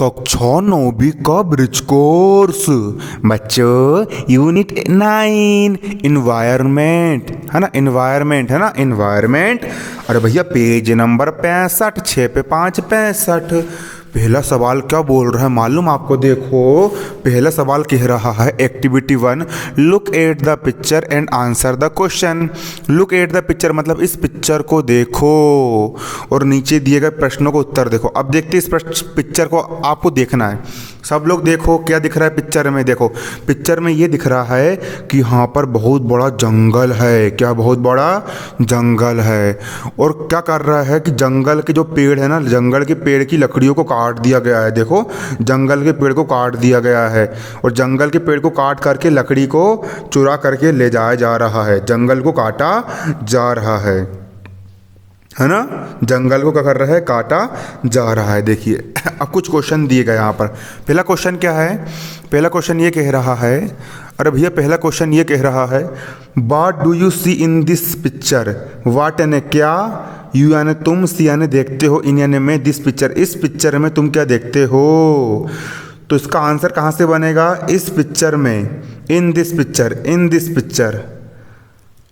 कक्षा 9वीं का bridge course बच्चों यूनिट 9 इन्वायरमेंट है ना, इन्वायरमेंट है ना, इन्वायरमेंट। अरे भैया पेज नंबर 65, 6 पे 5 65। पहला सवाल क्या बोल रहा है मालूम आपको? देखो पहला सवाल कह रहा है activity 1, look at the picture and answer the question. Look at the picture मतलब इस पिक्चर को देखो और नीचे दिए गए प्रश्नों को उत्तर देखो। अब देखते इस पिक्चर को आपको देखना है, सब लोग देखो क्या दिख रहा है पिक्चर में। देखो पिक्चर में ये दिख रहा है कि यहाँ पर बहुत बड़ा जंगल है। क्या बहुत बड़ा जंगल है? और क्या कर रहा है कि जंगल के जो पेड़ है ना, जंगल के पेड़ की लकड़ियों को काट दिया गया है। देखो जंगल के पेड़ को काट दिया गया है और जंगल के पेड़ को काट करके लकड़ी को चुरा करके ले जाया जा रहा है। जंगल को काटा जा रहा है ना, जंगल को क्या कर रहा है? काटा जा रहा है। देखिए अब कुछ क्वेश्चन दिए गए यहाँ पर। पहला क्वेश्चन क्या है? पहला क्वेश्चन ये कह रहा है, अरे भैया पहला क्वेश्चन ये कह रहा है what do you see in this picture. What यानी क्या, यू यानी तुम, सी यानी देखते हो, इन यानी में, दिस पिक्चर इस पिक्चर में तुम क्या देखते हो। तो इसका आंसर कहाँ से बनेगा? इस पिक्चर में, in this picture, in this picture.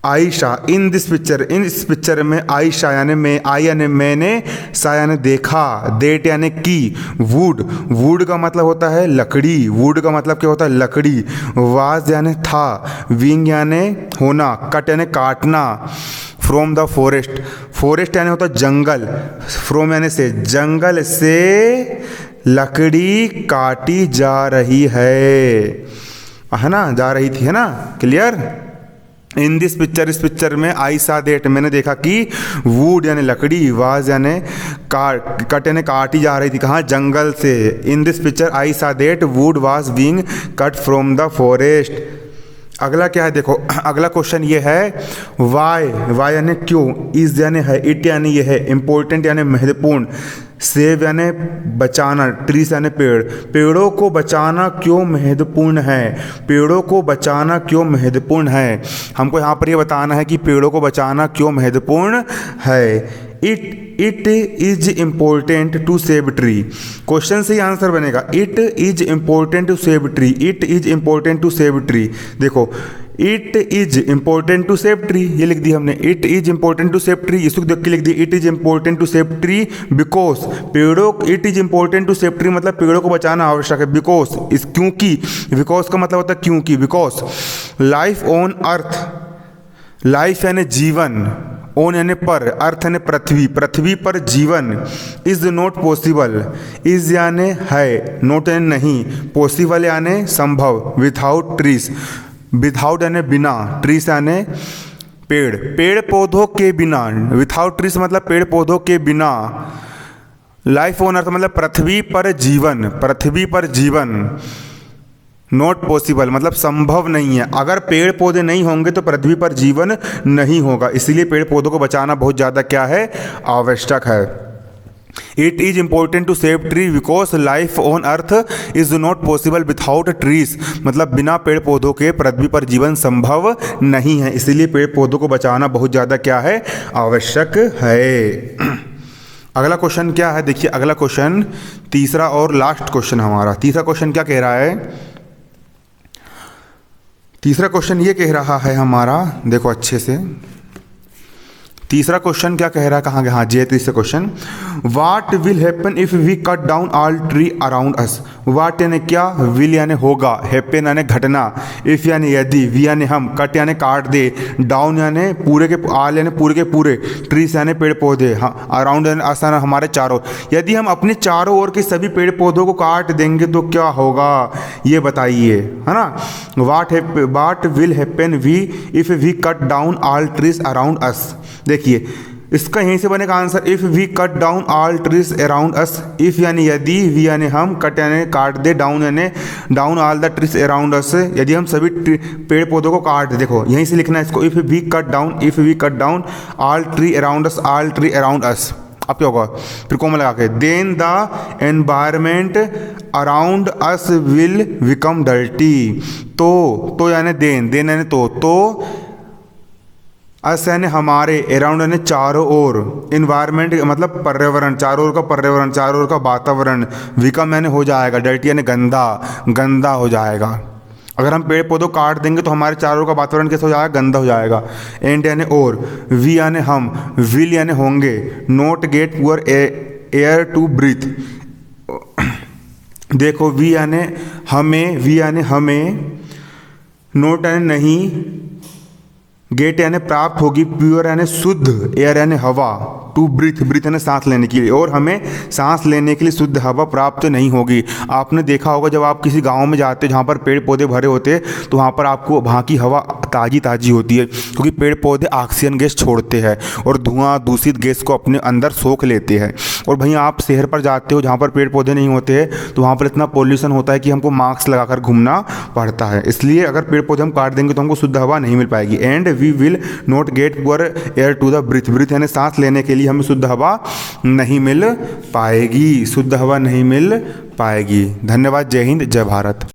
Ayesha in this picture, in इस पिक्चर में आयशा यानी मैं, आई यानी मैंने, सा यानी देखा, देट यानी की, वुड, वुड का मतलब होता है लकड़ी, वुड का मतलब क्या होता है? लकड़ी। वाज यानी था, विंग यानी होना, कट यानी काटना, फ्रॉम द फॉरेस्ट, फॉरेस्ट यानी होता है जंगल, फ्रॉम यानी से, जंगल से लकड़ी काटी जा रही है ना, जा रही थी, है ना, क्लियर। इन दिस पिक्चर इस पिक्चर में, आई सा देट मैंने देखा कि, वुड यानी लकड़ी, वाज यानी कट यानी काटी जा रही थी, कहाँ? जंगल से। इन this picture I saw that wood was being cut from the forest. अगला क्या है? देखो अगला क्वेश्चन ये है वाई, वाई यानी क्यों, इज यानी है, इट यानी ये है, इम्पोर्टेंट यानी महत्वपूर्ण, सेव यानी बचाना, ट्रीज यानी पेड़, पेड़ों को बचाना क्यों महत्वपूर्ण है, पेड़ों को बचाना क्यों महत्वपूर्ण है। हमको यहाँ पर ये बताना है कि पेड़ों को बचाना क्यों महत्वपूर्ण है। It is important to save tree, question से ही आंसर बनेगा। It is important to save tree, it is important to save tree. देखो it is important to save tree ये लिख दी हमने, it is important to save tree, इसको देख के लिख दी it is important to save tree because, पेड़ों, it is important to save tree मतलब पेड़ों को बचाना आवश्यक है, बिकॉज इस, क्योंकि, बिकॉज का मतलब होता है क्योंकि, because life on earth, life यानी जीवन, ऑन यानी पर, अर्थ यानी पृथ्वी, पृथ्वी पर जीवन, इज नॉट पॉसिबल, इज यानी है, नॉट यानी नहीं, पॉसिबल यानी संभव, विदाउट ट्रीज, विदाउट यानी बिना, ट्रीज यानी पेड़, पेड़ पौधों के बिना, विदाउट ट्रीज मतलब पेड़ पौधों के बिना, लाइफ ऑन अर्थ मतलब पृथ्वी पर जीवन, पृथ्वी पर जीवन, नॉट पॉसिबल मतलब संभव नहीं है। अगर पेड़ पौधे नहीं होंगे तो पृथ्वी पर जीवन नहीं होगा, इसीलिए पेड़ पौधों को बचाना बहुत ज़्यादा क्या है? आवश्यक है। It is important to save tree because life on earth is not possible without trees मतलब बिना पेड़ पौधों के पृथ्वी पर जीवन संभव नहीं है, इसीलिए पेड़ पौधों को बचाना बहुत ज़्यादा क्या है? आवश्यक है। अगला क्वेश्चन क्या है? देखिए अगला क्वेश्चन तीसरा और लास्ट क्वेश्चन हमारा। तीसरा क्वेश्चन क्या कह रहा है? तीसरा क्वेश्चन ये कह रहा है हमारा, देखो अच्छे से, तीसरा क्वेश्चन क्या कह रहा है, कहाँ गया? हाँ जी, तीसरा question, what will happen if we cut down all tree around us. What यानी क्या, विल यानी होगा, हैपन यानी घटना, इफ यानी यदि, वी यानी हम, कट यानी काट दे, डाउन यानी पूरे के, आल यानी पूरे के पूरे, ट्रीज यानी पेड़ पौधे, हाँ, अराउंड यानी आसान हमारे चारों, यदि हम अपने चारों ओर के सभी पेड़ पौधों को काट देंगे तो क्या होगा, ये बताइए, है ना। What will happen we if we cut down all trees around us. देखिए इसका यहीं से बनेगा answer, if we cut down all trees around us, if यानी यदि, वी यानी हम, कट यानी काट दे, डाउन यानी down all the trees around us, यदि हम सभी पेड़ पौधों को काट दे। देखो यहीं से लिखना है इसको, if we cut down all tree around us, all tree around us. अब क्या होगा? फिर कोमा लगा के, then the environment around us will become dirty. तो यानी देन, देन यानी तो अस यानी हमारे, अराउंड यानी चारों ओर, इन्वायरमेंट मतलब पर्यावरण, चारों ओर का पर्यावरण, चारों ओर का वातावरण, विकम यानी हो जाएगा, डर्टी यानी गंदा, गंदा हो जाएगा। अगर हम पेड़ पौधों काट देंगे तो हमारे चारों ओर का वातावरण कैसा हो जाएगा, गंदा हो जाएगा। एंड यानी और, वी यानी हम, विल यानी होंगे, not get poor air to breathe. देखो वी यानी हमें, वी यानी हमें, नोट यानी नहीं, गेट यानी प्राप्त होगी, प्योर यानी शुद्ध, एयर यानी हवा, टू ब्रीथ, ब्रीथ यानी सांस लेने के लिए, और हमें सांस लेने के लिए शुद्ध हवा प्राप्त नहीं होगी। आपने देखा होगा जब आप किसी गांव में जाते हैं जहाँ पर पेड़ पौधे भरे होते हैं तो वहाँ पर आपको वहाँ की हवा ताज़ी ताज़ी होती है, क्योंकि पेड़ पौधे ऑक्सीजन गैस छोड़ते हैं और धुआं दूषित गैस को अपने अंदर सोख लेते हैं। और वहीं आप शहर पर जाते हो जहाँ पर पेड़ पौधे नहीं होते हैं तो वहाँ पर इतना पॉल्यूशन होता है कि हमको मास्क लगाकर घूमना पड़ता है। इसलिए अगर पेड़ पौधे हम काट देंगे तो हमको शुद्ध हवा नहीं मिल पाएगी। And we will not get poor air to the breathe, breathe यानी सांस लेने के लिए हमें शुद्ध हवा नहीं मिल पाएगी, शुद्ध हवा नहीं मिल पाएगी। धन्यवाद। जय हिंद, जय भारत।